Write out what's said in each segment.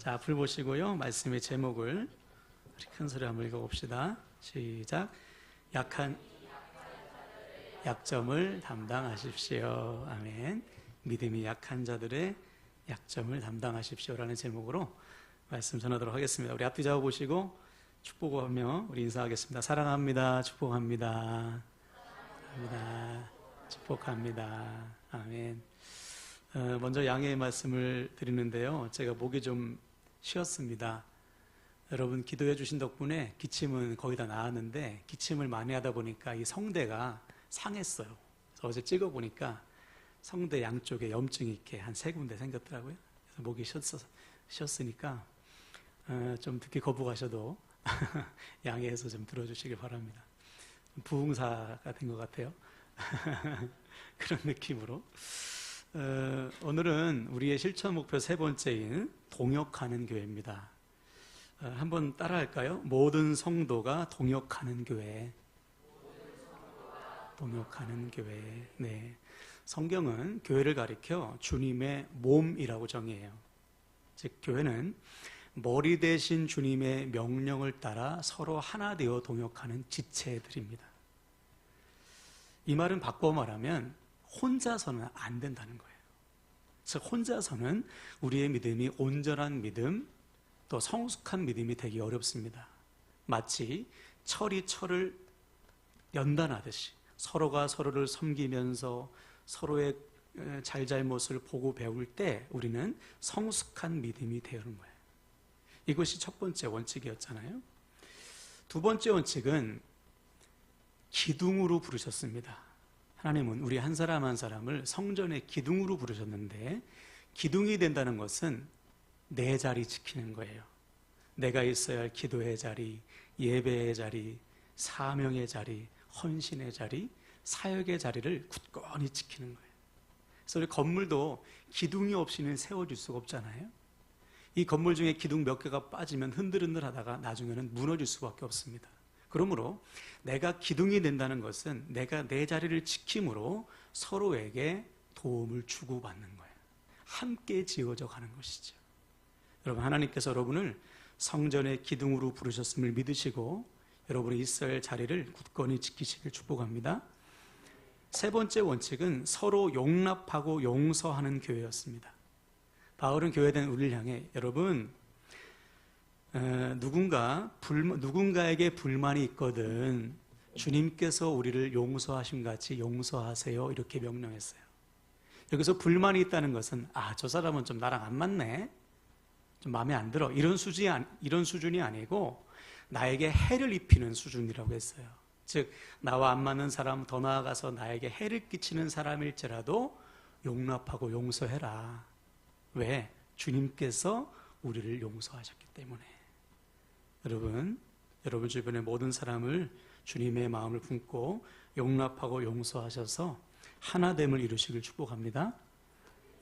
자, 앞을 보시고요. 말씀의 제목을 우리 큰 소리 한번 읽어봅시다. 시작. 약점을 담당하십시오. 아멘. 믿음이 약한 자들의 약점을 담당하십시오라는 제목으로 말씀 전하도록 하겠습니다. 우리 앞뒤 좌우 보시고 축복하며 우리 인사하겠습니다. 사랑합니다. 축복합니다. 사랑합니다. 축복합니다. 아멘. 먼저 양해의 말씀을 드리는데요. 제가 목이 좀 쉬었습니다. 여러분 기도해 주신 덕분에 기침은 거의 다 나았는데 기침을 많이 하다 보니까 이 성대가 상했어요. 그래서 어제 찍어보니까 성대 양쪽에 염증이 이렇게 한 3군데 생겼더라고요. 그래서 목이 쉬었으니까 좀 듣기 거부가셔도 양해해서 좀 들어주시길 바랍니다. 부흥사가 된 것 같아요. 그런 느낌으로. 오늘은 우리의 실천 목표 3번째인 동역하는 교회입니다. 한번 따라할까요? 모든 성도가 동역하는 교회. 동역하는 교회. 네. 성경은 교회를 가리켜 주님의 몸이라고 정의해요. 즉 교회는 머리 대신 주님의 명령을 따라 서로 하나 되어 동역하는 지체들입니다. 이 말은 바꿔 말하면 혼자서는 안 된다는 거예요. 즉 혼자서는 우리의 믿음이 온전한 믿음, 또 성숙한 믿음이 되기 어렵습니다. 마치 철이 철을 연단하듯이 서로가 서로를 섬기면서 서로의 잘잘못을 보고 배울 때 우리는 성숙한 믿음이 되는 거예요. 이것이 첫 번째 원칙이었잖아요. 두 번째 원칙은 기둥으로 부르셨습니다. 하나님은 우리 한 사람 한 사람을 성전의 기둥으로 부르셨는데 기둥이 된다는 것은 내 자리 지키는 거예요. 내가 있어야 할 기도의 자리, 예배의 자리, 사명의 자리, 헌신의 자리, 사역의 자리를 굳건히 지키는 거예요. 그래서 우리 건물도 기둥이 없이는 세워질 수가 없잖아요. 이 건물 중에 기둥 몇 개가 빠지면 흔들흔들 하다가 나중에는 무너질 수밖에 없습니다. 그러므로 내가 기둥이 된다는 것은 내가 내 자리를 지킴으로 서로에게 도움을 주고받는 거예요. 함께 지어져 가는 것이죠. 여러분 하나님께서 여러분을 성전의 기둥으로 부르셨음을 믿으시고 여러분이 있어야 할 자리를 굳건히 지키시길 축복합니다. 세 번째 원칙은 서로 용납하고 용서하는 교회였습니다. 바울은 교회된 우리를 향해 여러분 누군가에게 불만이 있거든 주님께서 우리를 용서하신 같이 용서하세요 이렇게 명령했어요. 여기서 불만이 있다는 것은 저 사람은 좀 나랑 안 맞네, 좀 마음에 안 들어 이런 수준이 아니고 나에게 해를 입히는 수준이라고 했어요. 즉 나와 안 맞는 사람, 더 나아가서 나에게 해를 끼치는 사람일지라도 용납하고 용서해라. 왜? 주님께서 우리를 용서하셨기 때문에. 여러분 주변의 모든 사람을 주님의 마음을 품고 용납하고 용서하셔서 하나됨을 이루시길 축복합니다.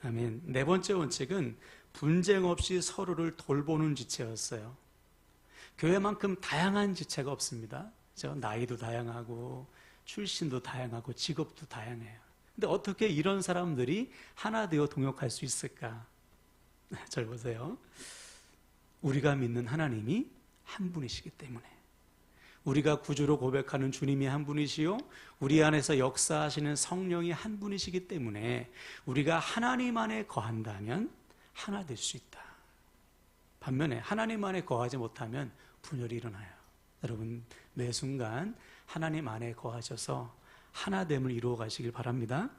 아멘. 네 번째 원칙은 분쟁 없이 서로를 돌보는 지체였어요. 교회만큼 다양한 지체가 없습니다. 나이도 다양하고 출신도 다양하고 직업도 다양해요. 근데 어떻게 이런 사람들이 하나 되어 동역할 수 있을까? 잘 보세요. 우리가 믿는 하나님이 한 분이시기 때문에, 우리가 구주로 고백하는 주님이 한 분이시요 우리 안에서 역사하시는 성령이 한 분이시기 때문에 우리가 하나님 안에 거한다면 하나 될 수 있다. 반면에 하나님 안에 거하지 못하면 분열이 일어나요. 여러분 매 순간 하나님 안에 거하셔서 하나됨을 이루어 가시길 바랍니다.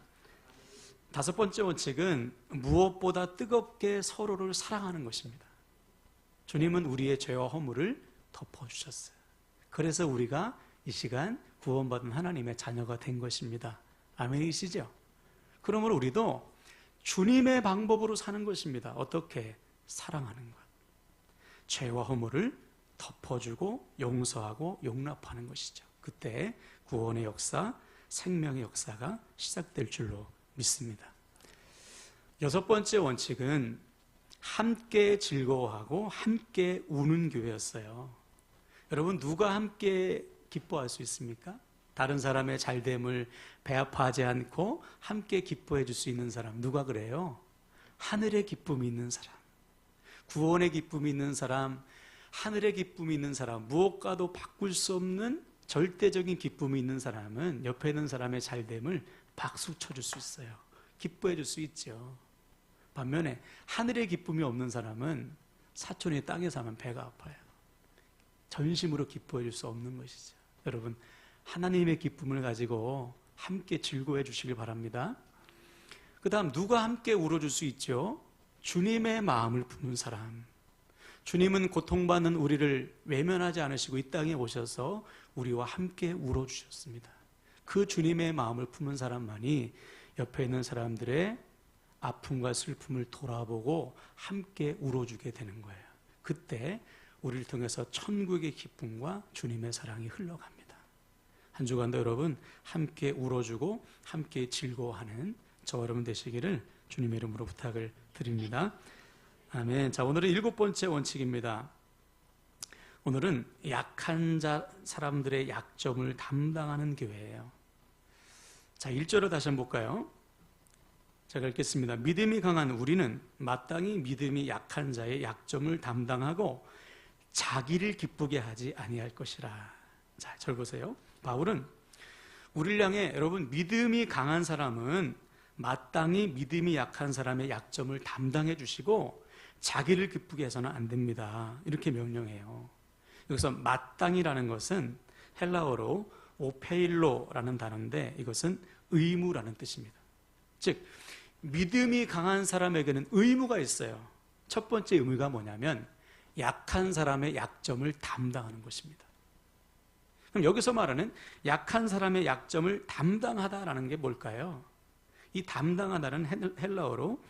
다섯 번째 원칙은 무엇보다 뜨겁게 서로를 사랑하는 것입니다. 주님은 우리의 죄와 허물을 덮어주셨어요. 그래서 우리가 이 시간 구원받은 하나님의 자녀가 된 것입니다. 아멘이시죠? 그러므로 우리도 주님의 방법으로 사는 것입니다. 어떻게? 사랑하는 것. 죄와 허물을 덮어주고 용서하고 용납하는 것이죠. 그때 구원의 역사, 생명의 역사가 시작될 줄로 믿습니다. 여섯 번째 원칙은 함께 즐거워하고 함께 우는 교회였어요. 여러분 누가 함께 기뻐할 수 있습니까? 다른 사람의 잘됨을 배아파하지 않고 함께 기뻐해 줄 수 있는 사람 누가 그래요? 하늘의 기쁨이 있는 사람. 구원의 기쁨이 있는 사람, 하늘의 기쁨이 있는 사람, 무엇과도 바꿀 수 없는 절대적인 기쁨이 있는 사람은 옆에 있는 사람의 잘됨을 박수 쳐줄 수 있어요. 기뻐해 줄 수 있죠. 반면에 하늘의 기쁨이 없는 사람은 사촌이 땅에 사면 배가 아파요. 전심으로 기뻐해 줄 수 없는 것이죠. 여러분, 하나님의 기쁨을 가지고 함께 즐거워해 주시길 바랍니다. 그 다음 누가 함께 울어줄 수 있죠? 주님의 마음을 품는 사람. 주님은 고통받는 우리를 외면하지 않으시고 이 땅에 오셔서 우리와 함께 울어주셨습니다. 그 주님의 마음을 품는 사람만이 옆에 있는 사람들의 아픔과 슬픔을 돌아보고 함께 울어주게 되는 거예요. 그때 우리를 통해서 천국의 기쁨과 주님의 사랑이 흘러갑니다. 한 주간도 여러분 함께 울어주고 함께 즐거워하는 저와 여러분 되시기를 주님의 이름으로 부탁을 드립니다. 아멘. 자, 오늘은 7번째 원칙입니다. 오늘은 약한 사람들의 약점을 담당하는 교회예요. 자, 1절을 다시 한번 볼까요? 제가 읽겠습니다. 믿음이 강한 우리는 마땅히 믿음이 약한 자의 약점을 담당하고 자기를 기쁘게 하지 아니할 것이라. 자, 절 보세요. 바울은 우리를 향해 여러분 믿음이 강한 사람은 마땅히 믿음이 약한 사람의 약점을 담당해 주시고 자기를 기쁘게 해서는 안 됩니다. 이렇게 명령해요. 여기서 마땅히라는 것은 헬라어로 오페일로라는 단어인데 이것은 의무라는 뜻입니다. 즉 믿음이 강한 사람에게는 의무가 있어요. 첫 번째 의무가 뭐냐면 약한 사람의 약점을 담당하는 것입니다. 그럼 여기서 말하는 약한 사람의 약점을 담당하다라는 게 뭘까요? 이 담당하다는 헬라어로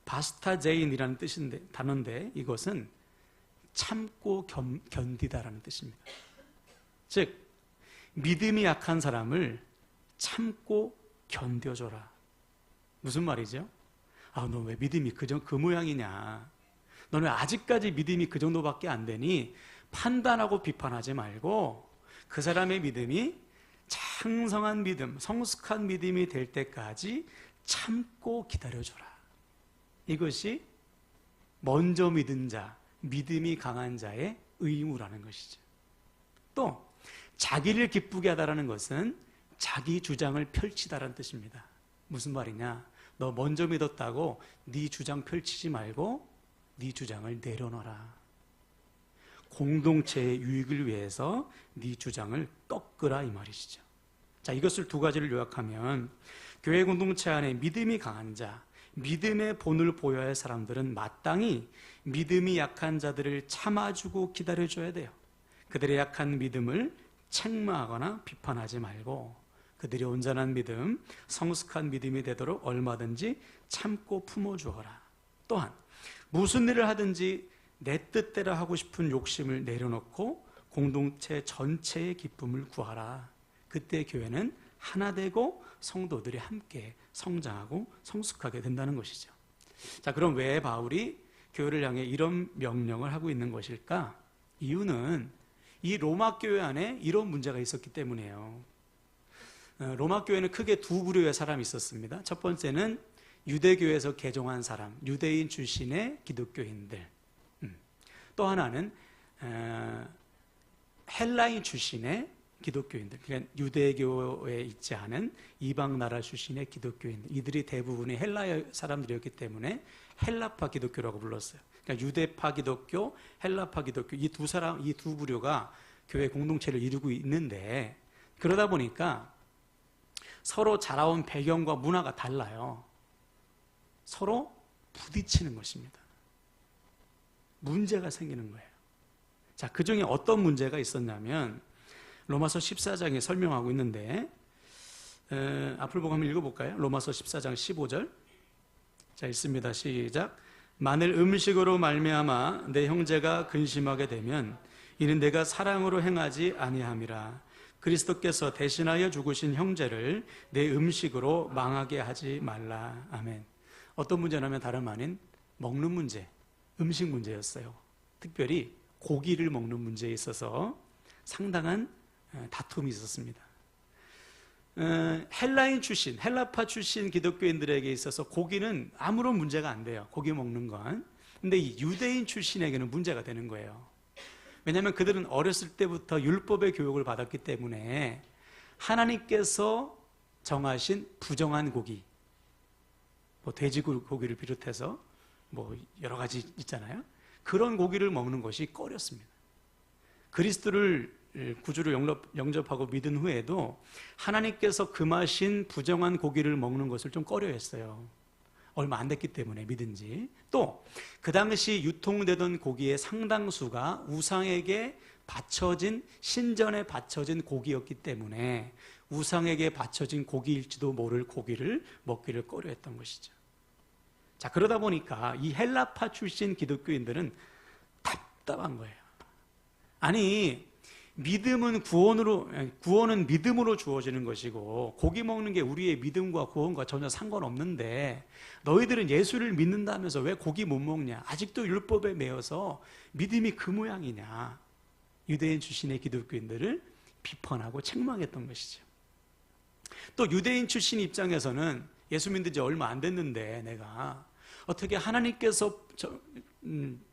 바스타제인이라는 뜻인데 단어인데 이것은 참고 견디다라는 뜻입니다. 즉 믿음이 약한 사람을 참고 견뎌줘라. 무슨 말이죠? 아, 너 왜 믿음이 그 모양이냐? 너는 아직까지 믿음이 그 정도밖에 안 되니 판단하고 비판하지 말고 그 사람의 믿음이 창성한 믿음, 성숙한 믿음이 될 때까지 참고 기다려줘라. 이것이 먼저 믿은 자, 믿음이 강한 자의 의무라는 것이죠. 또 자기를 기쁘게 하다라는 것은 자기 주장을 펼치다라는 뜻입니다. 무슨 말이냐? 너 먼저 믿었다고 네 주장 펼치지 말고 네 주장을 내려놔라. 공동체의 유익을 위해서 네 주장을 꺾으라 이 말이시죠. 자, 이것을 두 가지를 요약하면 교회 공동체 안에 믿음이 강한 자, 믿음의 본을 보여야 할 사람들은 마땅히 믿음이 약한 자들을 참아주고 기다려줘야 돼요. 그들의 약한 믿음을 책망하거나 비판하지 말고 그들이 온전한 믿음, 성숙한 믿음이 되도록 얼마든지 참고 품어주어라. 또한 무슨 일을 하든지 내 뜻대로 하고 싶은 욕심을 내려놓고 공동체 전체의 기쁨을 구하라. 그때 교회는 하나 되고 성도들이 함께 성장하고 성숙하게 된다는 것이죠. 자, 그럼 왜 바울이 교회를 향해 이런 명령을 하고 있는 것일까? 이유는 이 로마 교회 안에 이런 문제가 있었기 때문이에요. 로마 교회는 크게 두 부류의 사람이 있었습니다. 첫 번째는 유대교에서 개종한 사람, 유대인 출신의 기독교인들. 또 하나는 헬라인 출신의 기독교인들, 그러니까 유대교에 있지 않은 이방 나라 출신의 기독교인들. 이들이 대부분이 헬라 사람들이었기 때문에 헬라파 기독교라고 불렀어요. 그러니까 유대파 기독교, 헬라파 기독교 이 두 부류가 교회 공동체를 이루고 있는데 그러다 보니까 서로 자라온 배경과 문화가 달라요. 서로 부딪히는 것입니다. 문제가 생기는 거예요. 자, 그 중에 어떤 문제가 있었냐면 로마서 14장에 설명하고 있는데 앞을 보고 한번 읽어볼까요? 로마서 14장 15절. 자, 읽습니다. 시작. 만일 음식으로 말미암아 내 형제가 근심하게 되면 이는 내가 사랑으로 행하지 아니함이라. 그리스도께서 대신하여 죽으신 형제를 내 음식으로 망하게 하지 말라. 아멘. 어떤 문제냐면 다름 아닌 먹는 문제, 음식 문제였어요. 특별히 고기를 먹는 문제에 있어서 상당한 다툼이 있었습니다. 헬라인 출신, 헬라파 출신 기독교인들에게 있어서 고기는 아무런 문제가 안 돼요. 고기 먹는 건. 근데 이 유대인 출신에게는 문제가 되는 거예요. 왜냐하면 그들은 어렸을 때부터 율법의 교육을 받았기 때문에 하나님께서 정하신 부정한 고기, 뭐 돼지고기를 비롯해서 뭐 여러 가지 있잖아요. 그런 고기를 먹는 것이 꺼렸습니다. 그리스도를 구주로 영접하고 믿은 후에도 하나님께서 금하신 부정한 고기를 먹는 것을 좀 꺼려했어요. 얼마 안 됐기 때문에 믿은 지. 또 그 당시 유통되던 고기의 상당수가 우상에게 바쳐진, 신전에 바쳐진 고기였기 때문에 우상에게 바쳐진 고기일지도 모를 고기를 먹기를 꺼려했던 것이죠. 자, 그러다 보니까 이 헬라파 출신 기독교인들은 답답한 거예요. 아니, 구원은 믿음으로 주어지는 것이고 고기 먹는 게 우리의 믿음과 구원과 전혀 상관없는데 너희들은 예수를 믿는다면서 왜 고기 못 먹냐? 아직도 율법에 매여서 믿음이 그 모양이냐? 유대인 출신의 기독교인들을 비판하고 책망했던 것이죠. 또 유대인 출신 입장에서는 예수 믿은 지 얼마 안 됐는데 내가 어떻게 하나님께서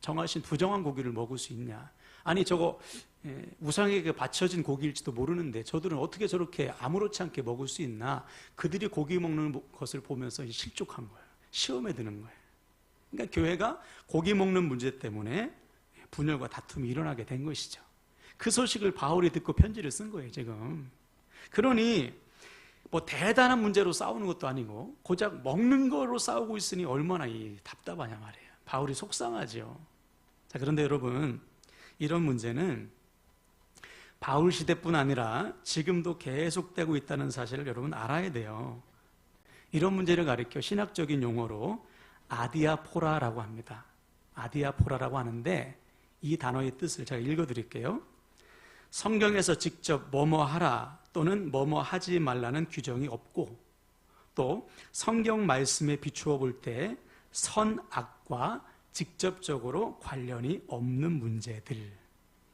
정하신 부정한 고기를 먹을 수 있냐? 아니 저거 우상에게 바쳐진 고기일지도 모르는데 저들은 어떻게 저렇게 아무렇지 않게 먹을 수 있나? 그들이 고기 먹는 것을 보면서 실족한 거예요. 시험에 드는 거예요. 그러니까 교회가 고기 먹는 문제 때문에 분열과 다툼이 일어나게 된 것이죠. 그 소식을 바울이 듣고 편지를 쓴 거예요, 지금. 그러니 뭐 대단한 문제로 싸우는 것도 아니고 고작 먹는 거로 싸우고 있으니 얼마나 답답하냐 말이에요. 바울이 속상하죠. 자, 그런데 여러분, 이런 문제는 바울 시대뿐 아니라 지금도 계속되고 있다는 사실을 여러분 알아야 돼요. 이런 문제를 가리켜 신학적인 용어로 아디아포라라고 합니다. 아디아포라라고 하는데 이 단어의 뜻을 제가 읽어드릴게요. 성경에서 직접 뭐뭐 하라 또는 뭐뭐 하지 말라는 규정이 없고 또 성경 말씀에 비추어 볼 때 선악과 직접적으로 관련이 없는 문제들,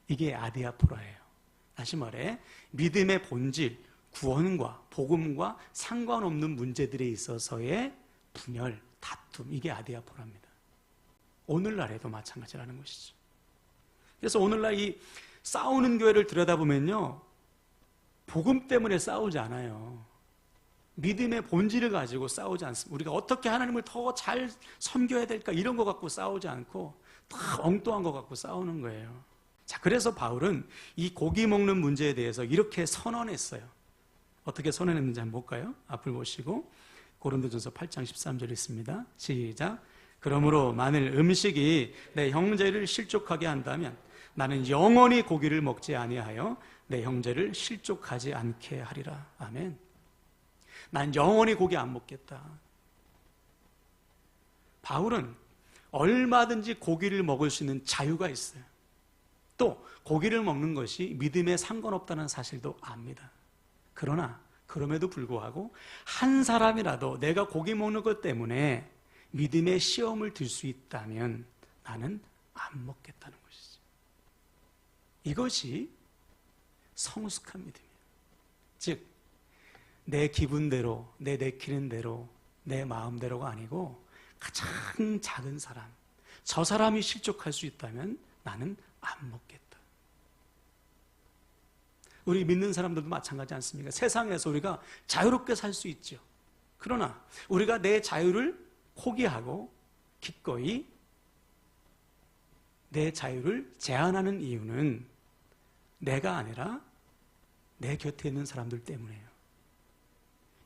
이게 아디아포라예요. 다시 말해 믿음의 본질, 구원과 복음과 상관없는 문제들에 있어서의 분열, 다툼, 이게 아디아포라입니다. 오늘날에도 마찬가지라는 것이죠. 그래서 오늘날 이 싸우는 교회를 들여다보면요, 복음 때문에 싸우지 않아요. 믿음의 본질을 가지고 싸우지 않습니다. 우리가 어떻게 하나님을 더 잘 섬겨야 될까 이런 거 갖고 싸우지 않고 다 엉뚱한 거 갖고 싸우는 거예요. 자, 그래서 바울은 이 고기 먹는 문제에 대해서 이렇게 선언했어요. 어떻게 선언했는지 한번 볼까요? 앞을 보시고 고린도전서 8장 13절 있습니다. 시작. 그러므로 만일 음식이 내 형제를 실족하게 한다면 나는 영원히 고기를 먹지 아니하여 내 형제를 실족하지 않게 하리라. 아멘. 난 영원히 고기 안 먹겠다. 바울은 얼마든지 고기를 먹을 수 있는 자유가 있어요. 또 고기를 먹는 것이 믿음에 상관없다는 사실도 압니다. 그러나 그럼에도 불구하고 한 사람이라도 내가 고기 먹는 것 때문에 믿음의 시험을 들 수 있다면 나는 안 먹겠다는 것이죠. 이것이 성숙한 믿음이에요. 즉 내 기분대로, 내 내키는 대로, 내 마음대로가 아니고 가장 작은 사람, 저 사람이 실족할 수 있다면 나는 안 먹겠다. 우리 믿는 사람들도 마찬가지 않습니까? 세상에서 우리가 자유롭게 살 수 있죠. 그러나 우리가 내 자유를 포기하고 기꺼이 내 자유를 제한하는 이유는 내가 아니라 내 곁에 있는 사람들 때문이에요.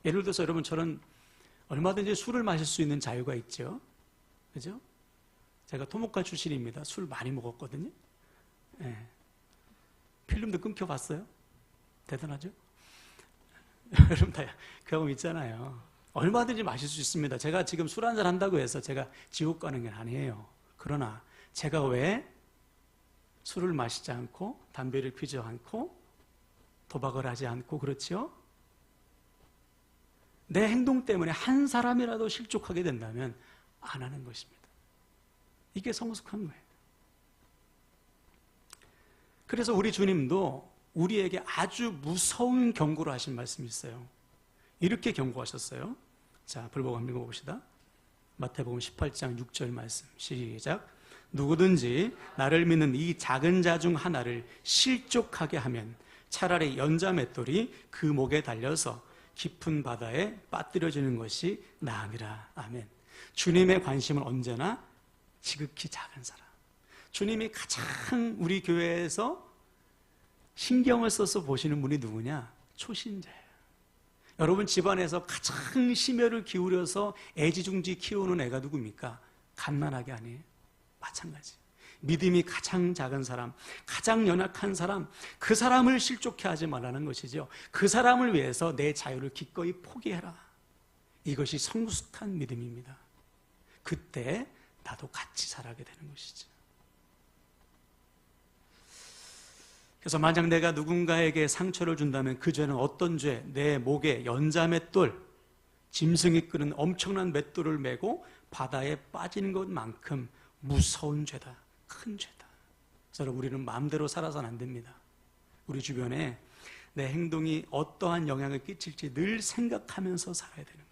예를 들어서 여러분처럼 얼마든지 술을 마실 수 있는 자유가 있죠. 그죠? 제가 토목과 출신입니다. 술 많이 먹었거든요. 네. 필름도 끊겨봤어요? 대단하죠? 여러분 다 경험 있잖아요. 얼마든지 마실 수 있습니다. 제가 지금 술 한잔 한다고 해서 제가 지옥 가는 게 아니에요. 그러나 제가 왜 술을 마시지 않고 담배를 피지 않고 도박을 하지 않고 그렇죠? 내 행동 때문에 한 사람이라도 실족하게 된다면 안 하는 것입니다. 이게 성숙한 거예요. 그래서 우리 주님도 우리에게 아주 무서운 경고를 하신 말씀이 있어요. 이렇게 경고하셨어요. 자, 불복음 읽어봅시다. 마태복음 18장 6절 말씀 시작. 누구든지 나를 믿는 이 작은 자 중 하나를 실족하게 하면 차라리 연자 맷돌이 그 목에 달려서 깊은 바다에 빠뜨려지는 것이 나으니라. 아멘. 주님의 관심은 언제나 지극히 작은 사람. 주님이 가장 우리 교회에서 신경을 써서 보시는 분이 누구냐? 초신자예요. 여러분 집안에서 가장 심혈을 기울여서 애지중지 키우는 애가 누굽니까? 갓난아기 아니에요? 마찬가지. 믿음이 가장 작은 사람, 가장 연약한 사람, 그 사람을 실족해 하지 말라는 것이죠. 그 사람을 위해서 내 자유를 기꺼이 포기해라. 이것이 성숙한 믿음입니다. 그때 나도 같이 자라게 되는 것이죠. 그래서 만약 내가 누군가에게 상처를 준다면 그 죄는 어떤 죄? 내 목에 연자맷돌, 짐승이 끄는 엄청난 맷돌을 메고 바다에 빠지는 것만큼 무서운 죄다. 큰 죄다. 그래서 여러분, 우리는 마음대로 살아서는 안 됩니다. 우리 주변에 내 행동이 어떠한 영향을 끼칠지 늘 생각하면서 살아야 되는 거예요.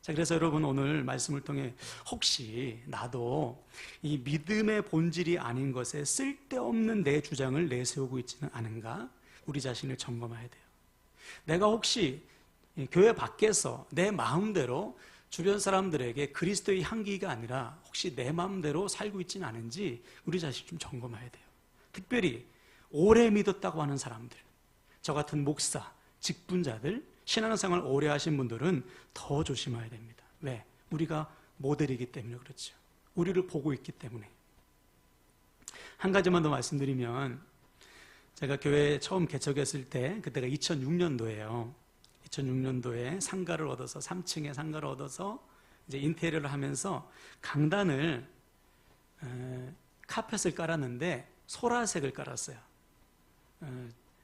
자, 그래서 여러분 오늘 말씀을 통해 혹시 나도 이 믿음의 본질이 아닌 것에 쓸데없는 내 주장을 내세우고 있지는 않은가? 우리 자신을 점검해야 돼요. 내가 혹시 교회 밖에서 내 마음대로 주변 사람들에게 그리스도의 향기가 아니라 혹시 내 마음대로 살고 있지는 않은지 우리 자신 좀 점검해야 돼요. 특별히 오래 믿었다고 하는 사람들, 저 같은 목사, 직분자들, 신앙생활 오래 하신 분들은 더 조심해야 됩니다. 왜? 우리가 모델이기 때문에 그렇죠. 우리를 보고 있기 때문에. 한 가지만 더 말씀드리면, 제가 교회 처음 개척했을 때, 그때가 2006년도예요. 2006년도에 상가를 얻어서 3층에 상가를 얻어서 이제 인테리어를 하면서 강단을 카펫을 깔았는데 소라색을 깔았어요.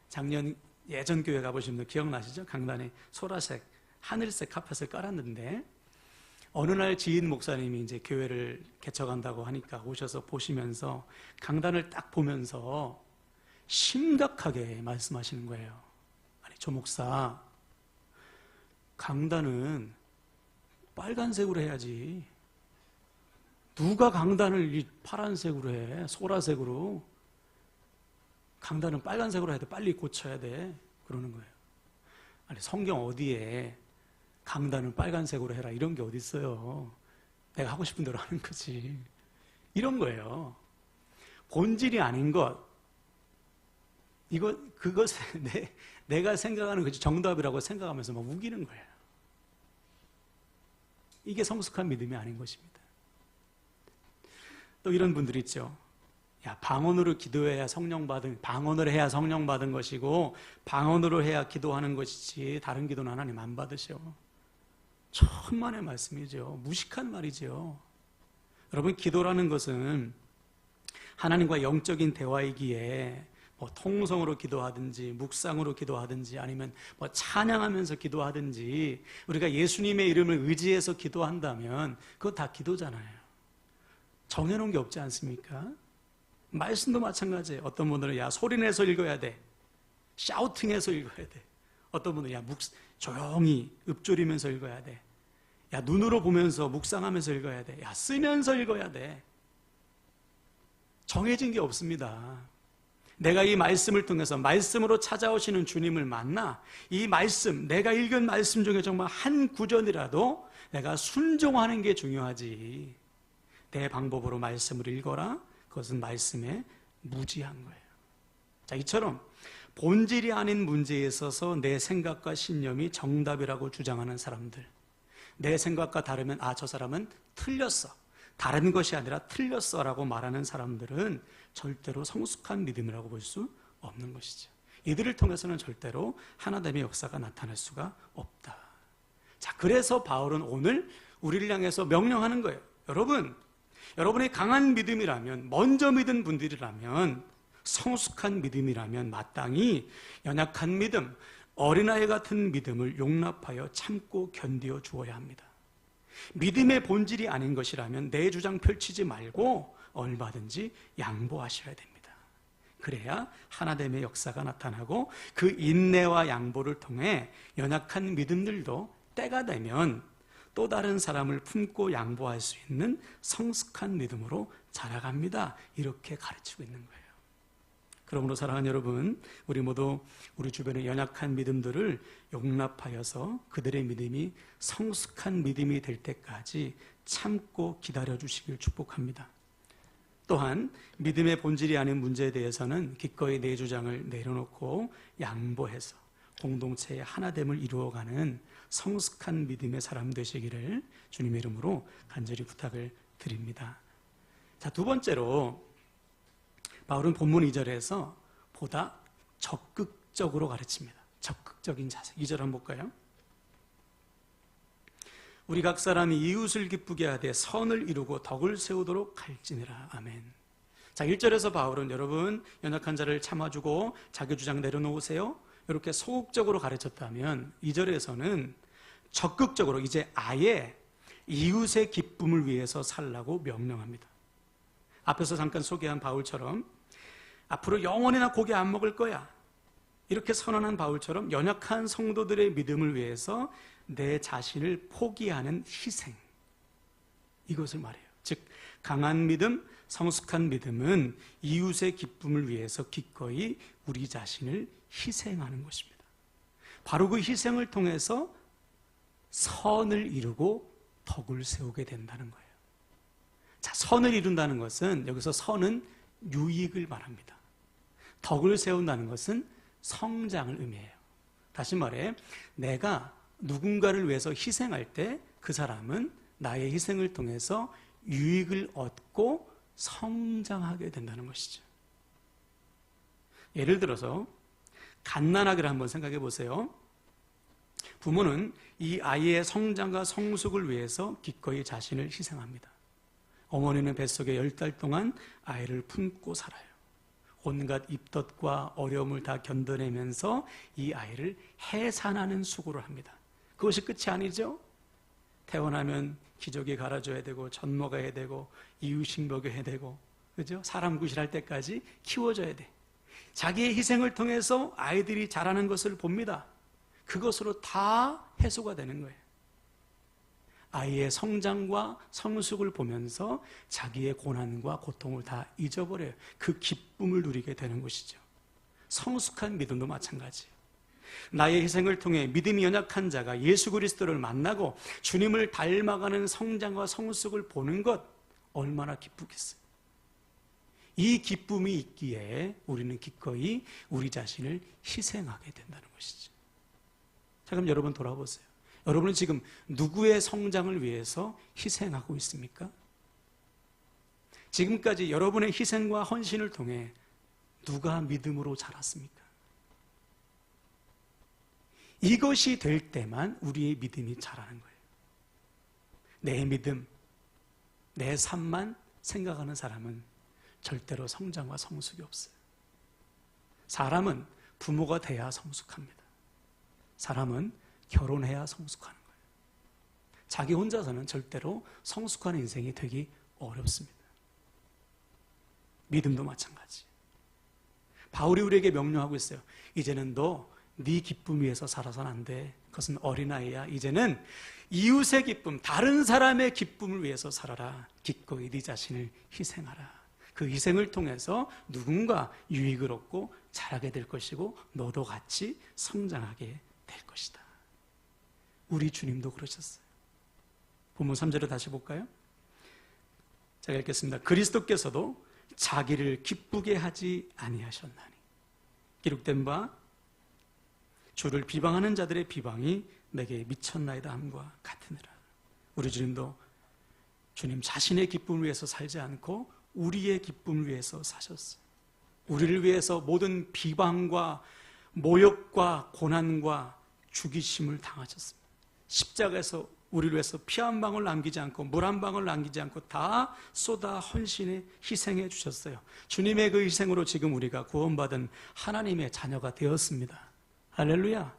작년 예전 교회 가보신 분들 기억나시죠? 강단에 소라색, 하늘색 카펫을 깔았는데 어느 날 지인 목사님이 이제 교회를 개척한다고 하니까 오셔서 보시면서 강단을 딱 보면서 심각하게 말씀하시는 거예요. 아니, 조 목사, 강단은 빨간색으로 해야지. 누가 강단을 이 파란색으로 해? 소라색으로. 강단은 빨간색으로 해야 돼. 빨리 고쳐야 돼. 그러는 거예요. 아니, 성경 어디에 강단은 빨간색으로 해라 이런 게 어디 있어요. 내가 하고 싶은 대로 하는 거지. 이런 거예요. 본질이 아닌 것, 그것에 내가 생각하는 것이 정답이라고 생각하면서 막 우기는 거예요. 이게 성숙한 믿음이 아닌 것입니다. 또 이런 분들이 있죠. 야, 방언으로 기도해야 방언을 해야 성령 받은 것이고, 방언으로 해야 기도하는 것이지, 다른 기도는 하나님 안 받으셔. 천만의 말씀이죠. 무식한 말이죠. 여러분, 기도라는 것은 하나님과 영적인 대화이기에 뭐 통성으로 기도하든지 묵상으로 기도하든지 아니면 뭐 찬양하면서 기도하든지 우리가 예수님의 이름을 의지해서 기도한다면 그거 다 기도잖아요. 정해놓은 게 없지 않습니까? 말씀도 마찬가지예요. 어떤 분들은 야, 소리내서 읽어야 돼. 샤우팅해서 읽어야 돼. 어떤 분들은 야, 조용히 읊조리면서 읽어야 돼. 야, 눈으로 보면서 묵상하면서 읽어야 돼. 야, 쓰면서 읽어야 돼. 정해진 게 없습니다. 내가 이 말씀을 통해서 말씀으로 찾아오시는 주님을 만나 이 말씀, 내가 읽은 말씀 중에 정말 한 구절이라도 내가 순종하는 게 중요하지. 내 방법으로 말씀을 읽어라. 그것은 말씀에 무지한 거예요. 자, 이처럼 본질이 아닌 문제에 있어서 내 생각과 신념이 정답이라고 주장하는 사람들, 내 생각과 다르면 저 사람은 틀렸어, 다른 것이 아니라 틀렸어 라고 말하는 사람들은 절대로 성숙한 믿음이라고 볼 수 없는 것이죠. 이들을 통해서는 절대로 하나님의 역사가 나타날 수가 없다. 자, 그래서 바울은 오늘 우리를 향해서 명령하는 거예요. 여러분의 강한 믿음이라면, 먼저 믿은 분들이라면, 성숙한 믿음이라면 마땅히 연약한 믿음, 어린아이 같은 믿음을 용납하여 참고 견디어 주어야 합니다. 믿음의 본질이 아닌 것이라면 내 주장 펼치지 말고 얼마든지 양보하셔야 됩니다. 그래야 하나님의 역사가 나타나고 그 인내와 양보를 통해 연약한 믿음들도 때가 되면 또 다른 사람을 품고 양보할 수 있는 성숙한 믿음으로 자라갑니다. 이렇게 가르치고 있는 거예요. 그러므로 사랑하는 여러분, 우리 모두 우리 주변의 연약한 믿음들을 용납하여서 그들의 믿음이 성숙한 믿음이 될 때까지 참고 기다려주시길 축복합니다. 또한 믿음의 본질이 아닌 문제에 대해서는 기꺼이 내 주장을 내려놓고 양보해서 공동체의 하나됨을 이루어가는 성숙한 믿음의 사람 되시기를 주님의 이름으로 간절히 부탁을 드립니다. 자, 두 번째로 바울은 본문 2절에서 보다 적극적으로 가르칩니다. 적극적인 자세. 2절 한번 볼까요? 우리 각 사람이 이웃을 기쁘게 하되 선을 이루고 덕을 세우도록 갈지니라. 아멘. 자, 1절에서 바울은 여러분 연약한 자를 참아주고 자기 주장 내려놓으세요, 이렇게 소극적으로 가르쳤다면 2절에서는 적극적으로 이제 아예 이웃의 기쁨을 위해서 살라고 명령합니다. 앞에서 잠깐 소개한 바울처럼 앞으로 영원히나 고기 안 먹을 거야, 이렇게 선언한 바울처럼 연약한 성도들의 믿음을 위해서 내 자신을 포기하는 희생, 이것을 말해요. 즉 강한 믿음, 성숙한 믿음은 이웃의 기쁨을 위해서 기꺼이 우리 자신을 희생하는 것입니다. 바로 그 희생을 통해서 선을 이루고 덕을 세우게 된다는 거예요. 자, 선을 이룬다는 것은 여기서 선은 유익을 말합니다. 덕을 세운다는 것은 성장을 의미해요. 다시 말해 내가 누군가를 위해서 희생할 때 그 사람은 나의 희생을 통해서 유익을 얻고 성장하게 된다는 것이죠. 예를 들어서 갓난아기를 한번 생각해 보세요. 부모는 이 아이의 성장과 성숙을 위해서 기꺼이 자신을 희생합니다. 어머니는 뱃속에 10달 동안 아이를 품고 살아요. 온갖 입덧과 어려움을 다 견뎌내면서 이 아이를 해산하는 수고를 합니다. 그것이 끝이 아니죠. 태어나면 기저귀 갈아줘야 되고 젖 먹어야 되고 이유식 먹여야 되고, 그죠? 사람 구실할 때까지 키워줘야 돼. 자기의 희생을 통해서 아이들이 자라는 것을 봅니다. 그것으로 다 해소가 되는 거예요. 아이의 성장과 성숙을 보면서 자기의 고난과 고통을 다 잊어버려요. 그 기쁨을 누리게 되는 것이죠. 성숙한 믿음도 마찬가지예요. 나의 희생을 통해 믿음이 연약한 자가 예수 그리스도를 만나고 주님을 닮아가는 성장과 성숙을 보는 것, 얼마나 기쁘겠어요. 이 기쁨이 있기에 우리는 기꺼이 우리 자신을 희생하게 된다는 것이죠. 자, 그럼 여러분 돌아보세요. 여러분은 지금 누구의 성장을 위해서 희생하고 있습니까? 지금까지 여러분의 희생과 헌신을 통해 누가 믿음으로 자랐습니까? 이것이 될 때만 우리의 믿음이 자라는 거예요. 내 믿음, 내 삶만 생각하는 사람은 절대로 성장과 성숙이 없어요. 사람은 부모가 돼야 성숙합니다. 사람은 결혼해야 성숙하는 거예요. 자기 혼자서는 절대로 성숙한 인생이 되기 어렵습니다. 믿음도 마찬가지. 바울이 우리에게 명령하고 있어요. 이제는 너 네 기쁨 위해서 살아서는 안 돼. 그것은 어린아이야. 이제는 이웃의 기쁨, 다른 사람의 기쁨을 위해서 살아라. 기꺼이 네 자신을 희생하라. 그 희생을 통해서 누군가 유익을 얻고 자라게 될 것이고 너도 같이 성장하게 될 것이다. 우리 주님도 그러셨어요. 본문 3절을 다시 볼까요? 제가 읽겠습니다. 그리스도께서도 자기를 기쁘게 하지 아니하셨나니 기록된 바 주를 비방하는 자들의 비방이 내게 미쳤나이다 함과 같으니라. 우리 주님도 주님 자신의 기쁨을 위해서 살지 않고 우리의 기쁨을 위해서 사셨어요. 우리를 위해서 모든 비방과 모욕과 고난과 죽이심을 당하셨습니다. 십자가에서 우리를 위해서 피 한 방울 남기지 않고 물 한 방울 남기지 않고 다 쏟아 헌신해 희생해 주셨어요. 주님의 그 희생으로 지금 우리가 구원받은 하나님의 자녀가 되었습니다. 할렐루야.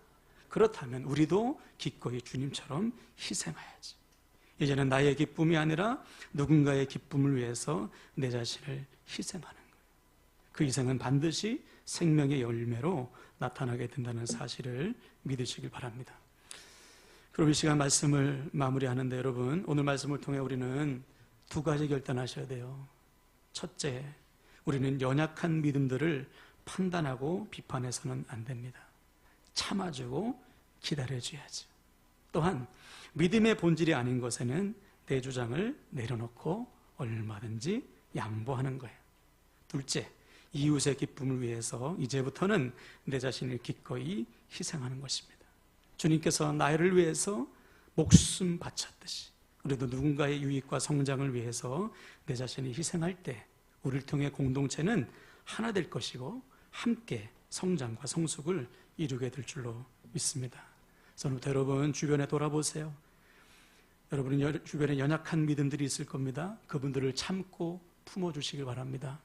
그렇다면 우리도 기꺼이 주님처럼 희생해야지. 이제는 나의 기쁨이 아니라 누군가의 기쁨을 위해서 내 자신을 희생하는 거예요. 그 희생은 반드시 생명의 열매로 나타나게 된다는 사실을 믿으시길 바랍니다. 그럼 이 시간 말씀을 마무리하는데 여러분, 오늘 말씀을 통해 우리는 두 가지 결단하셔야 돼요. 첫째, 우리는 연약한 믿음들을 판단하고 비판해서는 안 됩니다. 참아주고 기다려줘야죠. 또한 믿음의 본질이 아닌 것에는 내 주장을 내려놓고 얼마든지 양보하는 거예요. 둘째, 이웃의 기쁨을 위해서 이제부터는 내 자신을 기꺼이 희생하는 것입니다. 주님께서 나를 위해서 목숨 바쳤듯이 우리도 누군가의 유익과 성장을 위해서 내 자신이 희생할 때 우리를 통해 공동체는 하나 될 것이고 함께 성장과 성숙을 이루게 될 줄로 믿습니다. 저는 여러분 주변에 돌아보세요. 여러분 주변에 연약한 믿음들이 있을 겁니다. 그분들을 참고 품어주시길 바랍니다.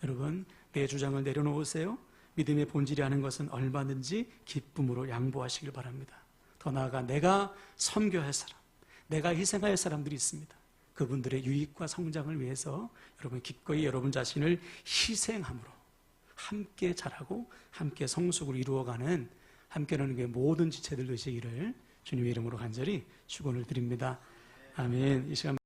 여러분 내 주장을 내려놓으세요. 믿음의 본질이 아닌 것은 얼마든지 기쁨으로 양보하시길 바랍니다. 더 나아가 내가 섬겨야 할 사람, 내가 희생할 사람들이 있습니다. 그분들의 유익과 성장을 위해서 여러분 기꺼이 여러분 자신을 희생함으로 함께 자라고 함께 성숙을 이루어가는 함께라는 게 모든 지체들 되시기를 주님의 이름으로 간절히 축원을 드립니다. 아멘. 이 시간